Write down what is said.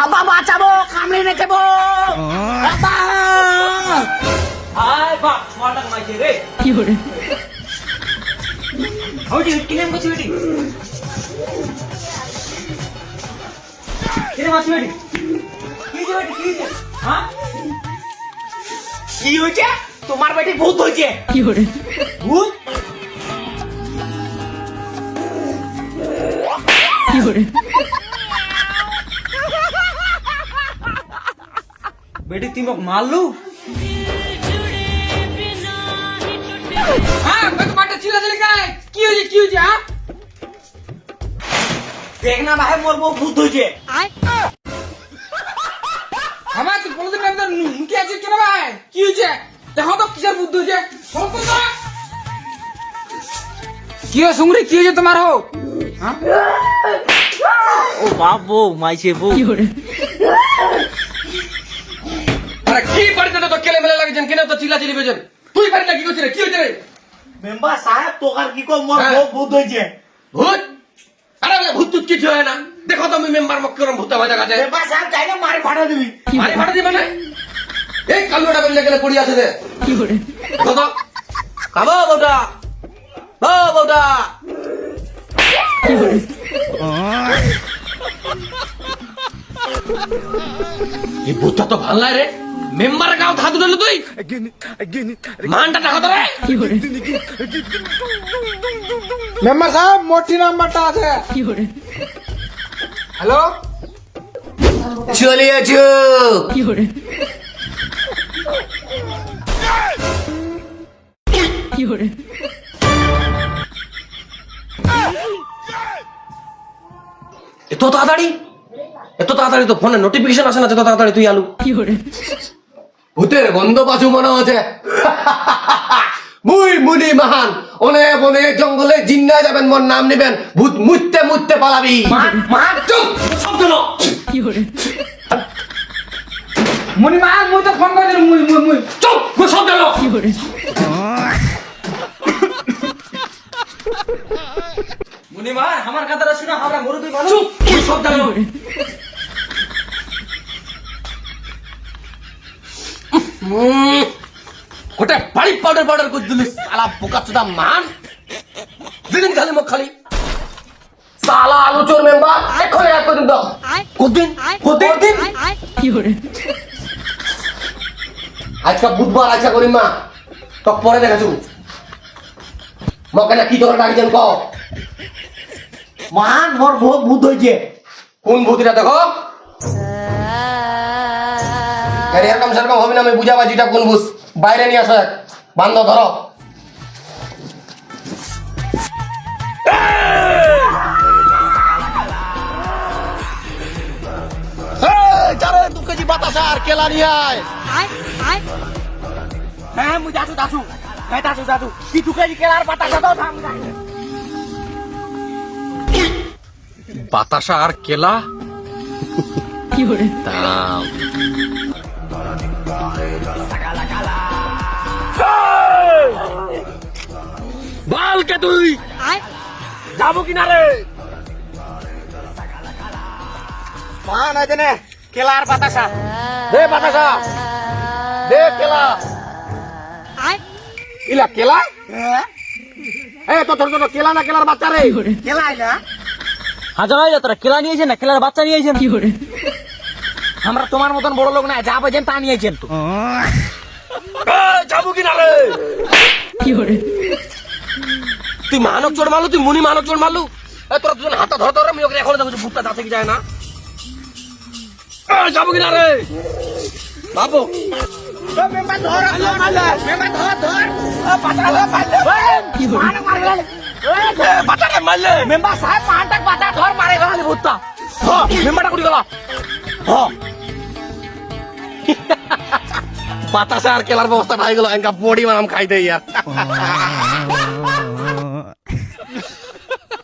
আব্বা বাঁচাবো, কামড়ে নেবো আব্বা। আয় বাপ ছোয়াটা মাইছে রে কি করে হইটি কিনেম কইছি হইটি কিনে মাছি হইটি কি যে হইটি কি যে হ্যাঁ কি হয়েছে? তোমার বেটি ভূত হয়েছে। কি করে ভূত? কি করে বেটি তুই মোক মারলু হ্যাঁ কত মাঠে চিল্লাচিল্লি গায় কি হয়েছে কি হয়েছে হ্যাঁ দেখ না ভাই, মোর বউ ভূত হয়েছে। আমার তো বলতে পারবে মুখে আছে কেন ভাই কি হয়েছে দেখো তো কিসের বুদ্ধি হয়েছে বলতো তো কি হয়েছে সুমরি কি হয়েছে তোমার হো হ্যাঁ ও বাপ বউ মাইছে বউ কি করে আরে কি বাড়িতে তো কেলে মেলে লাগেছেন কেন তো চিল্লাচিল্লি বেজেন তুই বাড়িতে কি করছিস রে কি হয়েছে রে মেম্বার সাহেব তোকার কি কর, মোর হ্যাঁ। বউ ভূত হয়েছে। ভূত আরে বলে ভূত টুত কিছু হয় না দেখো তো আমি মেম্বার মক করম ভূত হয়ে গেছে মেম্বার সাহেব চাই না মারি ফাটা দিবি। মারি ফাটা দিবে না এই কালুটা বেলে গেলে পড়ি আছে রে কি করে দেখো তো কাবো বউটা বউটা কি করে এই ভূতটা তো ভাল নাই রে মেম্বার গাও ধাতু দিল তুই মানটা টাকা তো রে কি করে মেম্বার সাহেব মোটি নাম্বারটা আছে। কি করে হ্যালো চলে আছো। কি করে কি করে এত তাড়াতাড়ি তো ফোনে নোটিফিকেশন আসে না এত তাড়াতাড়ি তুই আলু কি করে ভূতের গন্ধ পাচু মনে হচ্ছে মুই মুনি মহান অনেক জঙ্গলে জিন্না যাবেন মোর নাম নিবেন ভূত মুততে মুততে পালাবি মার চুপ শব্দ ন কি করে মুনি মহান মুই তো ফোন করে মুই চুপ মুই শব্দ ন কি করে মুনি মা আমার কথাটা শুনো আমরা মরু তুই মানুষ চুপ মুই শব্দ কি ন করে ওটা বাড়ি পাউডার করে দিলি সালা বোকা চোদা মান দিদিন খালি মুখ খালি সালা আলু চোর মেম্বার এখন এক করে দাও কদিন কি করে আজকে বুধবার আচ্ছা করি মা তো পরে দেখাছু মকে না কি ধরে ডাকছেন ক মান, মোর বউ ভূত হয়েছে। কোন ভূতিটা দেখো এরকম সেরকম হবে না আমি বুঝাবা যেটা কোন বুঝ বাইরে নিয়ে আসো বান্ধ ধরো চারে 2 কেজি বাতাসা আর কেলা নিয়ে আয়। হ্যাঁ মুই দাসু হ্যাঁ দাসু কি 2 কেজি কেলার বাতাসা দাও থাম। বাতাসা আর কেলা কি করে দাম বালকে তুই যাবো কিনা রে? মান আছে নে কেলার বাতাসা দে, বাতাসা দে, কেলা ইলা কেলা তো ছোট ছোট কেলা না কেলার বাচ্চা রে? কি করে কেলা আইলা হাজার তোরা খেলা নিয়েছেন না খেলার বাচ্চা নিয়েছেন কি করে আমরা তোমার মতন বড় লোক না যা পেয়েছেন তা নিয়েছেন তো যাবো কিনা রে? কি করে তুই মানব চোর মারলু তুই মুনি মানব চোর মারলু তোরা দুজন হাতে ধর ধর আমি ওকে এখন দেখো ভুটটা যাচ্ছে কি যায় না যাবো কিনা রে বাবু মেম্বার ধর মেম্বার ধর বাচ্চা কি করে বাচ্চাটা মারলে মেম্বার সাহেব পানটা বাচ্চা ধর মারে গেল ভূতটা। মেম্বারটা কুড়ি গেল বাতাসা আর কেলার ব্যবস্থা নাই গেল এনকা বডি বানাম খাই দেই আর